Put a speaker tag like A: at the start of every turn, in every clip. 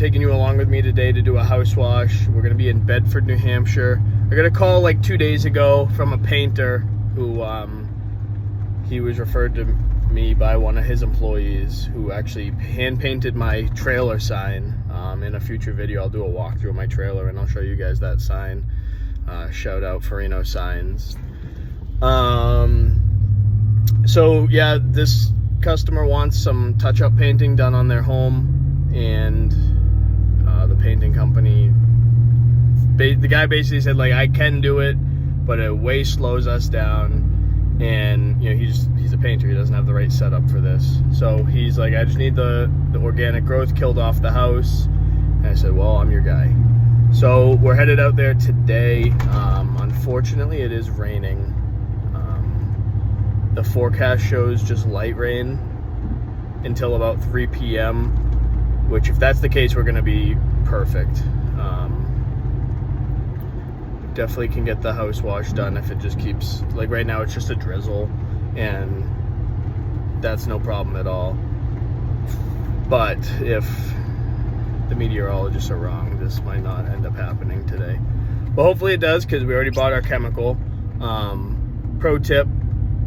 A: taking you along with me today to do a house wash. We're gonna be in Bedford, New Hampshire. I got a call like 2 days ago from a painter who he was referred to me by one of his employees who actually hand painted my trailer sign. In a future video I'll do a walkthrough of my trailer and I'll show you guys that sign. Shout out Farino Signs. So yeah, this customer wants some touch-up painting done on their home, and the painting company, the guy basically said like, I can do it, but it way slows us down, and you know, he's a painter, he doesn't have the right setup for this. So he's like, I just need the organic growth killed off the house. And I said, well, I'm your guy. So we're headed out there today. Unfortunately it is raining. The forecast shows just light rain until about 3 p.m, which if that's the case, we're gonna be perfect. Definitely can get the house wash done if it just keeps, like right now it's just a drizzle and that's no problem at all. But if the meteorologists are wrong, this might not end up happening today. But hopefully it does, because we already bought our chemical. Pro tip,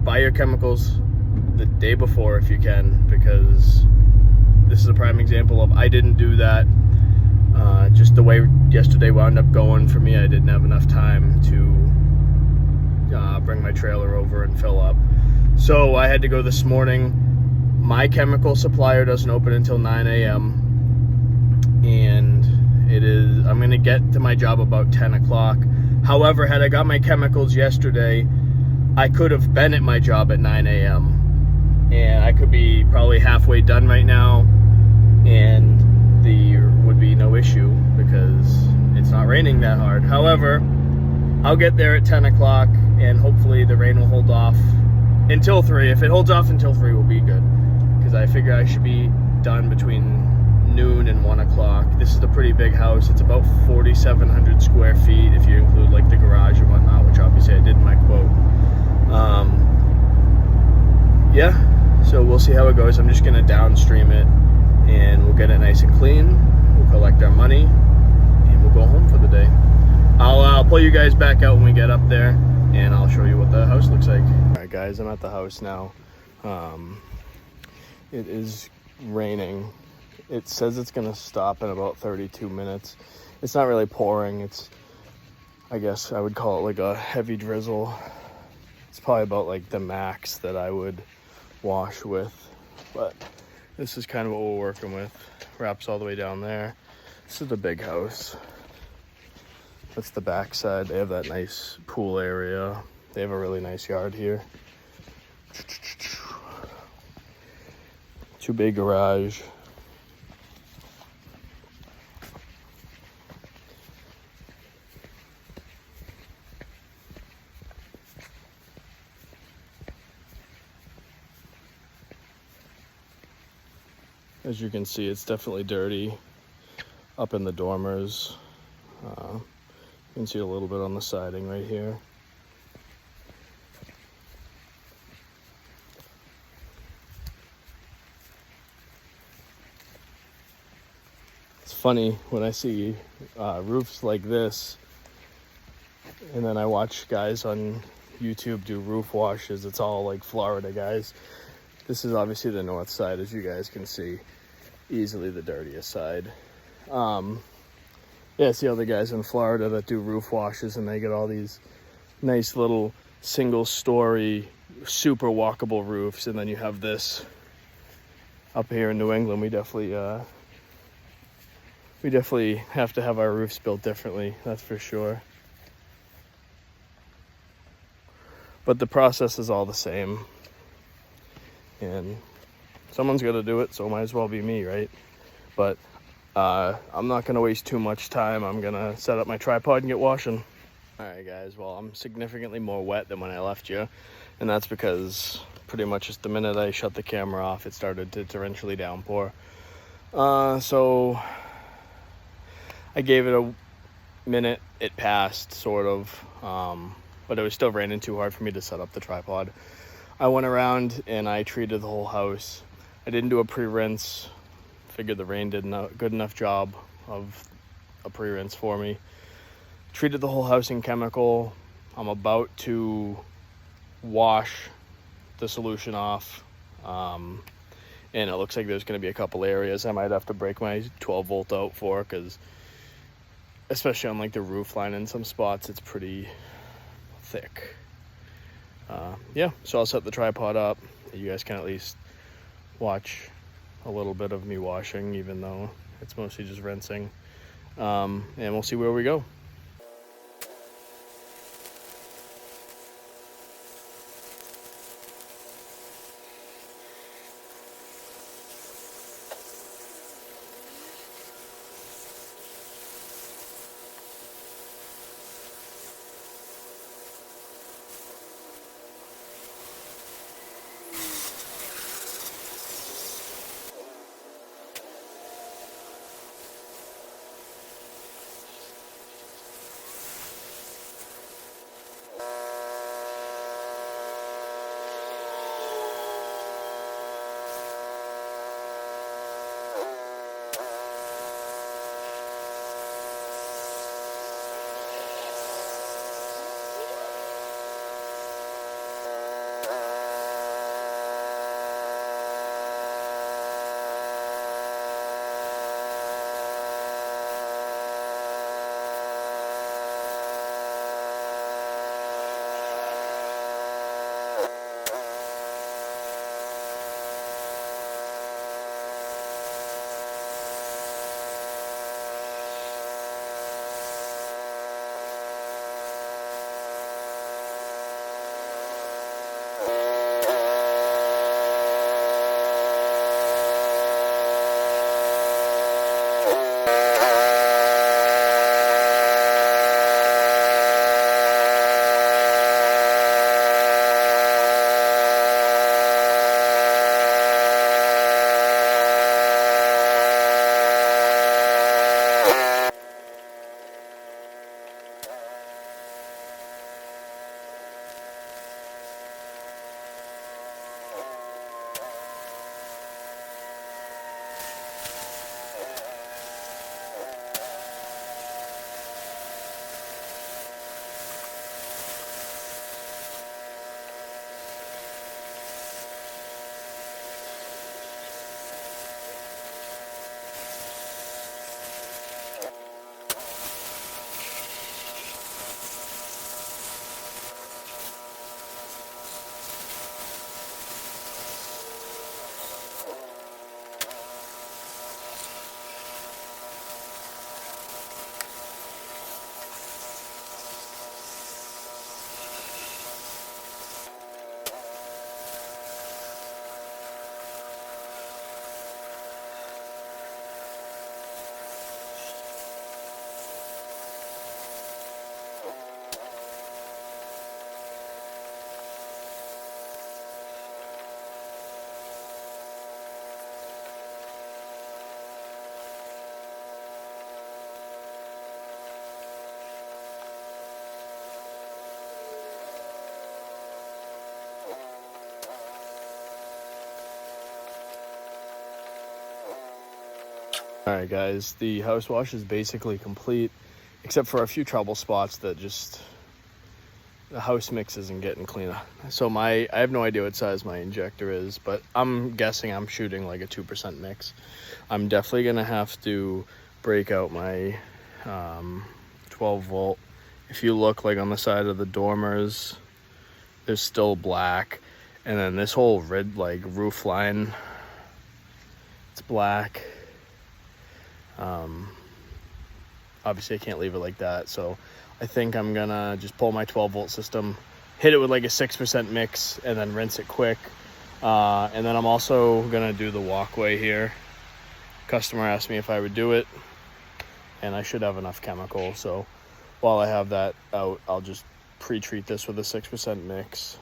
A: buy your chemicals the day before if you can, because this is a prime example of I didn't do that. Just the way yesterday wound up going for me, I didn't have enough time to bring my trailer over and fill up. So I had to go this morning. My chemical supplier doesn't open until 9 a.m. and I'm gonna get to my job about 10 o'clock. However, had I got my chemicals yesterday, I could have been at my job at 9 a.m. and I could be probably halfway done right now, and there would be no issue because it's not raining that hard. However, I'll get there at 10 o'clock and hopefully the rain will hold off until 3. If it holds off until 3, we'll be good, because I figure I should be done between noon and 1 o'clock. This is a pretty big house. It's about 4,700 square feet if you include like the garage and whatnot, which obviously I did in my quote. Yeah, so we'll see how it goes. I'm just gonna downstream it and we'll get it nice and clean. We'll collect our money and we'll go home for the day. I'll pull you guys back out when we get up there and I'll show you what the house looks like. All right guys, I'm at the house now. It is raining. It says it's gonna stop in about 32 minutes. It's not really pouring. It's, I guess I would call it like a heavy drizzle. It's probably about like the max that I would wash with, but this is kind of what we're working with. Wraps all the way down there. This is the big house. That's the back side. They have that nice pool area. They have a really nice yard here. 2 big garage. As you can see, it's definitely dirty up in the dormers. You can see a little bit on the siding right here. It's funny when I see roofs like this, and then I watch guys on YouTube do roof washes. It's all like Florida guys. This is obviously the north side, as you guys can see. Easily the dirtiest side. Yeah, see all the guys in Florida that do roof washes and they get all these nice little single-story, super walkable roofs, and then you have this up here in New England. We definitely have to have our roofs built differently, that's for sure. But the process is all the same. And someone's got to do it, so it might as well be me, right? But I'm not going to waste too much time. I'm going to set up my tripod and get washing. All right, guys. Well, I'm significantly more wet than when I left you. And that's because pretty much just the minute I shut the camera off, it started to torrentially downpour. So I gave it a minute. It passed, sort of. But it was still raining too hard for me to set up the tripod. I went around and I treated the whole house. I didn't do a pre-rinse Figured the rain did a good enough job of a pre-rinse for me. Treated the whole house in chemical. I'm about to wash the solution off. And it looks like there's going to be a couple areas I might have to break my 12 volt out for, because especially on like the roof line in some spots, it's pretty thick. Yeah, so I'll set the tripod up. You guys can at least watch a little bit of me washing, even though it's mostly just rinsing. And we'll see where we go. Alright guys, the house wash is basically complete, except for a few trouble spots that just, the house mix isn't getting clean. So I have no idea what size my injector is, but I'm guessing I'm shooting like a 2% mix. I'm definitely going to have to break out my 12 volt. If you look like on the side of the dormers, there's still black. And then this whole red like roof line, it's black. Obviously I can't leave it like that, so I think I'm gonna just pull my 12 volt system, hit it with like a 6% mix, and then rinse it quick. And then I'm also gonna do the walkway here. Customer asked me if I would do it, and I should have enough chemical, so while I have that out, I'll just pre-treat this with a 6% mix.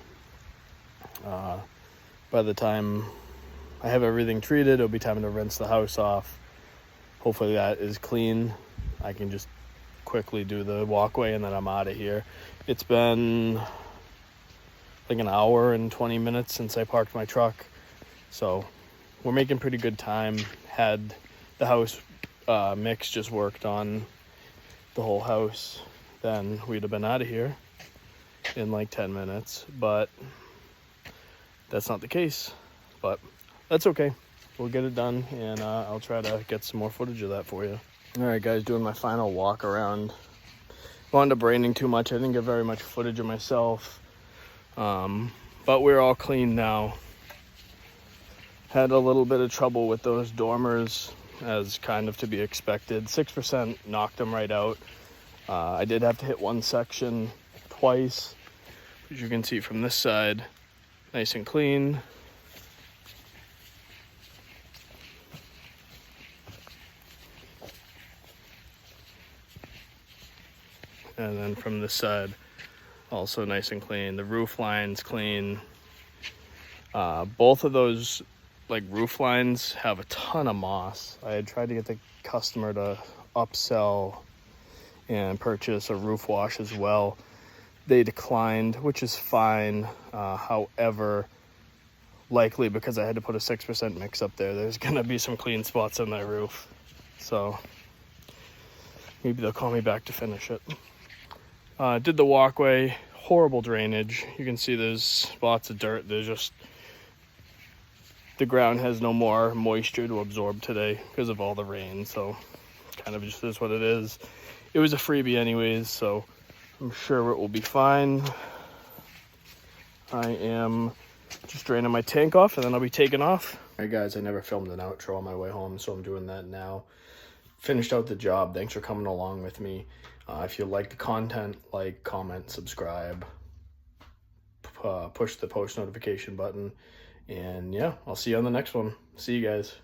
A: By the time I have everything treated, it'll be time to rinse the house off. Hopefully that is clean. I can just quickly do the walkway and then I'm out of here. It's been like an hour and 20 minutes since I parked my truck, so we're making pretty good time. had the house mix just worked on the whole house, then we'd have been out of here in like 10 minutes, but that's not the case. But that's okay, we'll get it done, and I'll try to get some more footage of that for you. All right, guys, doing my final walk around. Wound up raining too much. I didn't get very much footage of myself, but we're all clean now. Had a little bit of trouble with those dormers, as kind of to be expected. 6% knocked them right out. I did have to hit one section twice, as you can see from this side, nice and clean. And then from this side, also nice and clean. The roof line's clean. Both of those roof lines have a ton of moss. I had tried to get the customer to upsell and purchase a roof wash as well. They declined, which is fine. However, likely because I had to put a 6% mix up there, there's gonna be some clean spots on that roof. So maybe they'll call me back to finish it. Did the walkway, horrible drainage. You can see there's spots of dirt. There's just, the ground has no more moisture to absorb today because of all the rain. So kind of just is what it is. It was a freebie anyways, so I'm sure it will be fine. I am just draining my tank off and then I'll be taking off. All right, guys, I never filmed an outro on my way home, so I'm doing that now. Finished out the job. Thanks for coming along with me. If you like the content, like, comment, subscribe, push the post notification button, and yeah, I'll see you on the next one. See you guys.